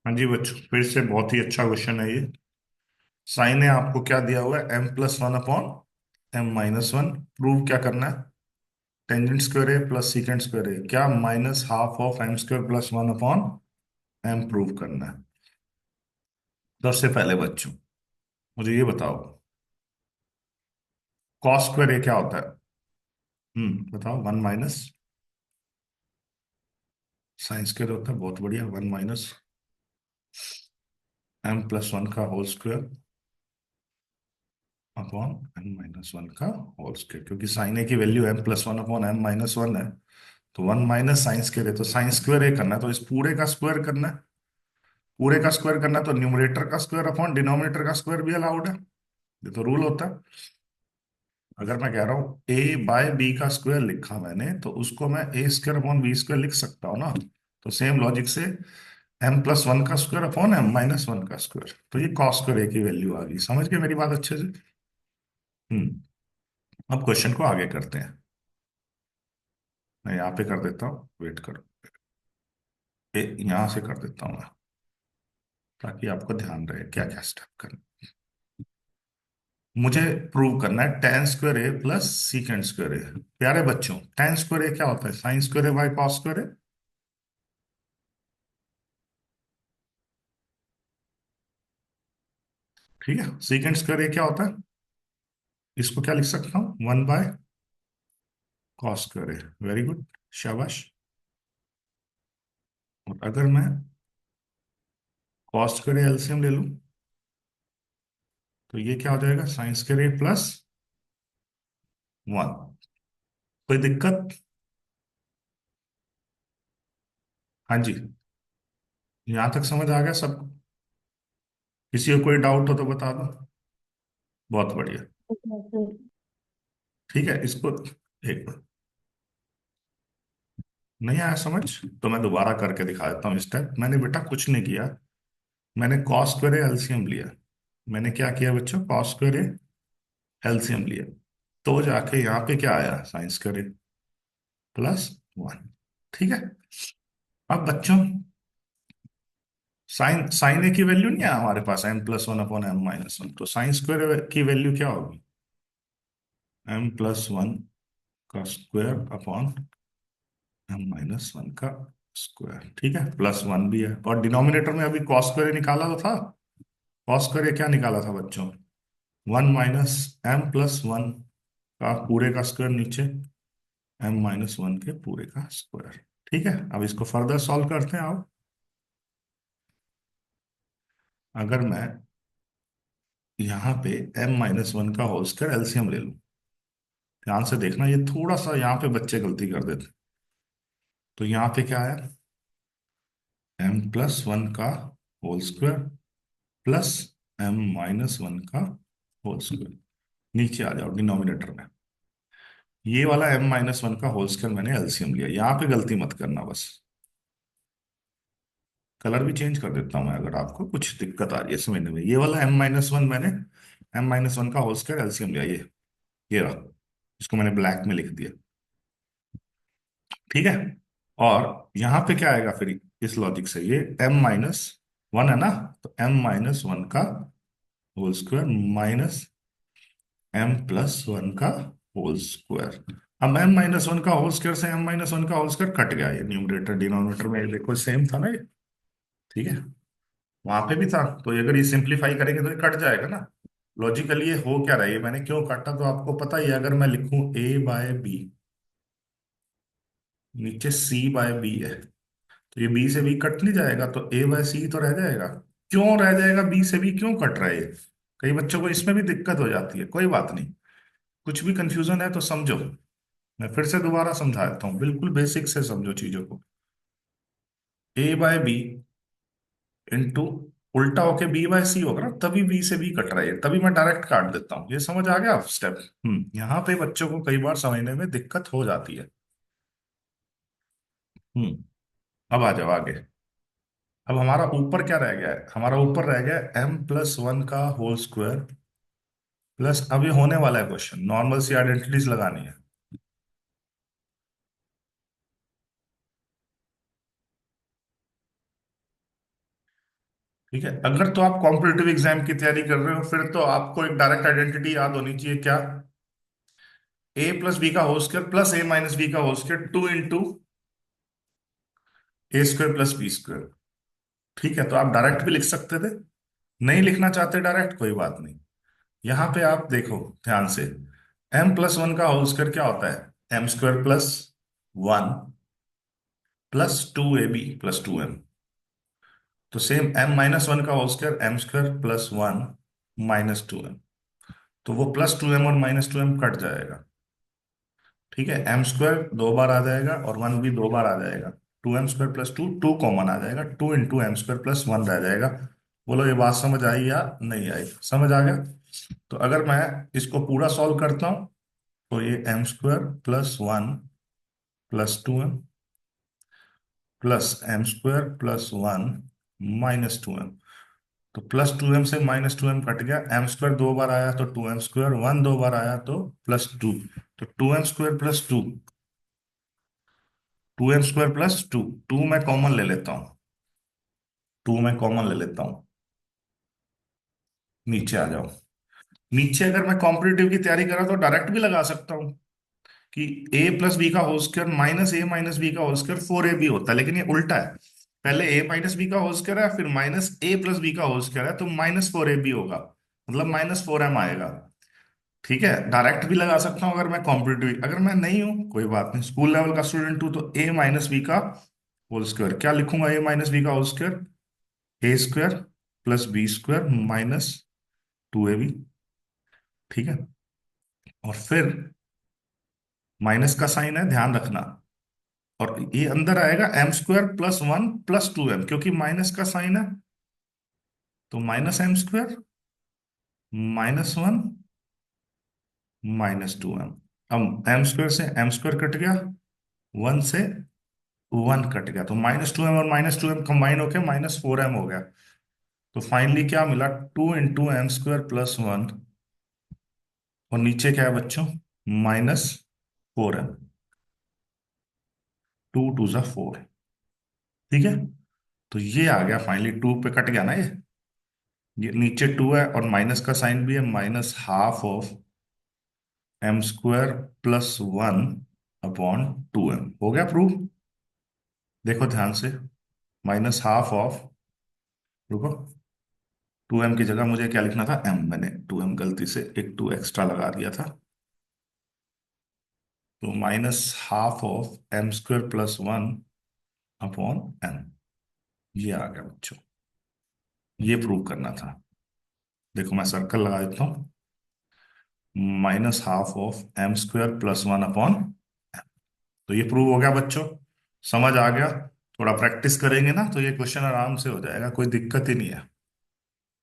हाँ जी बच्चों, फिर से बहुत ही अच्छा क्वेश्चन है ये। साइन है, आपको क्या दिया हुआ है? m+1 upon m-1। प्रूव क्या करना है? टेंजेंट स्क्वायर है प्लस सीकेंट स्क्वायर है, क्या -12 of m² + 1 upon m prove करना है। सबसे पहले बच्चों, मुझे ये बताओ, कॉस स्क्वायर ए क्या होता है? बताओ। 1 - साइन स्क्वायर होता है, बहुत बढ़िया। 1 - m+1 का होल स्क्वायर अपॉन m-1 का होल स्क्वायर, क्योंकि साइन ए की वैल्यू m+1 अपॉन m-1 है। तो 1 - साइन स्क्वायर है, तो साइन स्क्वायर ए करना है, तो इस पूरे का स्क्वायर करना है। पूरे का स्क्वायर करना है तो न्यूमरेटर का स्क्वायर अपॉन डिनोमिनेटर का स्क्वायर भी अलाउड है। ये तो रूल होता है। अगर मैं कह रहा हूँ a/b का स्क्वायर लिखा मैंने, तो उसको मैं a² अपॉन b² लिख सकता हूँ ना। तो सेम लॉजिक से m+1 का स्क्वायर अपॉन m-1 का स्क्वायर, तो ये कॉस स्क्वायर ए की वैल्यू आ गई। समझ गए मेरी बात अच्छे से? हम्म अब क्वेश्चन को आगे करते हैं। मैं यहाँ पे कर देता हूँ, वेट करो। यहाँ से कर देता हूँ मैं, ताकि आपको ध्यान रहे क्या क्या स्टेप करना। मुझे प्रूव करना है tan square A plus secant square A. प्यारे बच्चों, टेन स्क्वायर ए क्या होता है? Sine square A by cos square A. ठीक है, सीकेंड स्क्वायर ए क्या होता है? इसको क्या लिख सकता हूँ? 1/कॉस स्क्वायर ए। वेरी गुड, शाबाश। और अगर मैं कॉस स्क्वायर ए एलसीएम ले लूं, तो ये क्या हो जाएगा? Sign square A plus 1। कोई दिक्कत? हाँ जी, यहां तक समझ आ गया सब? किसी को कोई डाउट हो तो बता दो। बहुत बढ़िया। ठीक है, इसको एक नहीं आया समझ, तो मैं दोबारा करके दिखा देता हूँ। स्टेप मैंने बेटा कुछ नहीं किया। मैंने कॉस स्क्वायर एलसीएम लिया। मैंने क्या किया बच्चों? कॉस स्क्वायर एलसीएम लिया। तो जाके यहाँ पे क्या आया? Sine square +1। ठीक है। अब बच्चों, साइन साइन ए की वैल्यू नहीं है हमारे पास, m+1 अपॉन m-1, तो साइन स्क्वायर की वैल्यू क्या होगी? m+1 का स्क्वायर अपॉन m-1 का स्क्वायर। ठीक है, +1 भी है, और डिनोमिनेटर में अभी कॉस स्क्वायर निकाला तो था। कॉस स्क्वायर क्या निकाला था बच्चों? 1 - m+1 का पूरे का स्क्वायर नीचे m-1 के पूरे का स्क्वायर। ठीक है, अब इसको फर्दर सॉल्व करते हैं आप। अगर मैं यहाँ पे m-1 का होल स्क्वायर एलसीएम ले लूं, ध्यान से देखना, ये थोड़ा सा यहाँ पे बच्चे गलती कर देते हैं। तो यहाँ पे क्या आया? m+1 का होल स्क्वायर प्लस m-1 का होल स्क्वायर। नीचे आ जाओ डिनोमिनेटर में। ये वाला m-1 का होल स्क्वायर मैंने एलसीएम लिया, यहाँ पे गलती मत करना बस। कलर भी चेंज कर देता हूँ मैं, अगर आपको कुछ दिक्कत आ रही है समझने में। ये वाला m-1 मैंने m-1 का होल स्क्वायर एलसीएम लिया, ये रहा। इसको मैंने ब्लैक में लिख दिया। ठीक है। और यहाँ पे क्या आएगा फिर? इस लॉजिक से ये m-1 है ना, तो m-1 का होल स्क्वायर माइनस m+1 का होल स्क्वायर। अब m-1 का होल स्क्वायर से m-1 का होल स्क्वायर कट गया, ये न्यूमरेटर डिनोमिनेटर में देखो सेम था ना ये। ठीक है, वहां पे भी था, तो ये अगर ये सिंप्लीफाई करेंगे तो ये कट जाएगा ना। लॉजिकली ये हो क्या रहा है, ये मैंने क्यों काटा तो आपको पता ही है। अगर मैं लिखूं a/b, नीचे c/b है, तो ये b से b कट नहीं जाएगा, तो a/c तो रह जाएगा। क्यों रह जाएगा? b से b क्यों कट रहा है ये? कई बच्चों को इसमें भी दिक्कत हो जाती है, कोई बात नहीं। कुछ भी कंफ्यूजन है तो समझो, मैं फिर से दोबारा समझा देता हूँ, बिल्कुल बेसिक से समझो चीजों को। a/b इंटू उल्टा होके b/c होगा ना, तभी b से b कट रहा है, तभी मैं डायरेक्ट काट देता हूँ। ये समझ आ गया स्टेप? यहाँ पे बच्चों को कई बार समझने में दिक्कत हो जाती है। हम्म अब आ जाओ आगे। अब हमारा ऊपर क्या रह गया है? हमारा ऊपर रह गया m+1 का होल स्क्वायर प्लस, अब ये होने वाला है क्वेश्चन, नॉर्मल सी आइडेंटिटीज लगानी है। ठीक है, अगर तो आप कॉम्पिटिटिव एग्जाम की तैयारी कर रहे हो फिर तो आपको एक डायरेक्ट आइडेंटिटी याद होनी चाहिए, क्या? ए प्लस बी का होल स्क्वायर प्लस ए माइनस बी का होल स्क्वायर, 2 इंटू ए स्क्वायर प्लस बी स्क्वायर। ठीक है, तो आप डायरेक्ट भी लिख सकते थे, नहीं लिखना चाहते डायरेक्ट, कोई बात नहीं। यहां पे आप देखो ध्यान से, m+1 का होल स्क्वायर क्या होता है? m² + 1 +2ab + 2m। तो सेम m-1 का होल स्क्वायर m² + 1 -2m। तो वो +2m और -2m कट जाएगा। ठीक है, m² 2 बार आ जाएगा और 1 भी 2 बार आ जाएगा। 2m² + 2, 2 कॉमन आ जाएगा, 2 × m² + 1 रह जाएगा। बोलो ये बात समझ आई या नहीं आई? समझ आ गया? तो अगर मैं इसको पूरा सॉल्व करता हूं तो ये m² + 1 + 2m +m² + 1 -2m। तो +2m से -2m कट गया, m² 2 बार आया तो 2m², 1 2 बार आया तो +2। तो 2m² + 2, 2m² + 2, 2 मैं कॉमन ले लेता हूं, 2 मैं कॉमन ले लेता हूं। नीचे आ जाओ। नीचे अगर मैं कॉम्पिटिटिव की तैयारी कर रहा तो डायरेक्ट भी लगा सकता हूं कि a + b का होल स्क्वायर -a - b का होल स्क्वायर 4ab होता है, लेकिन ये उल्टा है। पहले a - b का होल स्क्वायर है, फिर -a + b का होल स्क्वायर है, तो -4ab होगा, मतलब -4m आएगा। ठीक है, डायरेक्ट भी लगा सकता हूं अगर मैं कॉम्पिटिटिव, अगर मैं नहीं हूं कोई बात नहीं, स्कूल लेवल का स्टूडेंट हूं, तो a - b का होल स्क्वायर क्या लिखूंगा? a - b का whole square a² + b² -2ab। ठीक है, और फिर माइनस का साइन है, ध्यान रखना। और ये अंदर आएगा m² + 1 + 2m, क्योंकि माइनस का साइन है, तो -m², -1 -2m। अब m² से m² कट गया, 1 से 1 कट गया, तो -2m और -2m कंबाइन होके -4m हो गया। तो फाइनली क्या मिला? 2 × m² + 1, और नीचे क्या है बच्चों? -4m। 2 × 2 = 4। ठीक है, तो ये आ गया फाइनली, 2 पे कट गया ना ये नीचे 2 है और माइनस का साइन भी है, -½ m² + 1/2m हो गया प्रूफ। देखो ध्यान से, -½ रुको, 2m की जगह मुझे क्या लिखना था? m, मैंने 2m गलती से एक 2 एक्स्ट्रा लगा दिया था। तो -½ m² + 1/m, ये आ गया बच्चों, ये प्रूव करना था। देखो मैं सर्कल लगा देता हूँ, -½ m² + 1/m। तो ये प्रूव हो गया बच्चों, समझ आ गया। थोड़ा प्रैक्टिस करेंगे ना तो ये क्वेश्चन आराम से हो जाएगा, कोई दिक्कत ही नहीं है।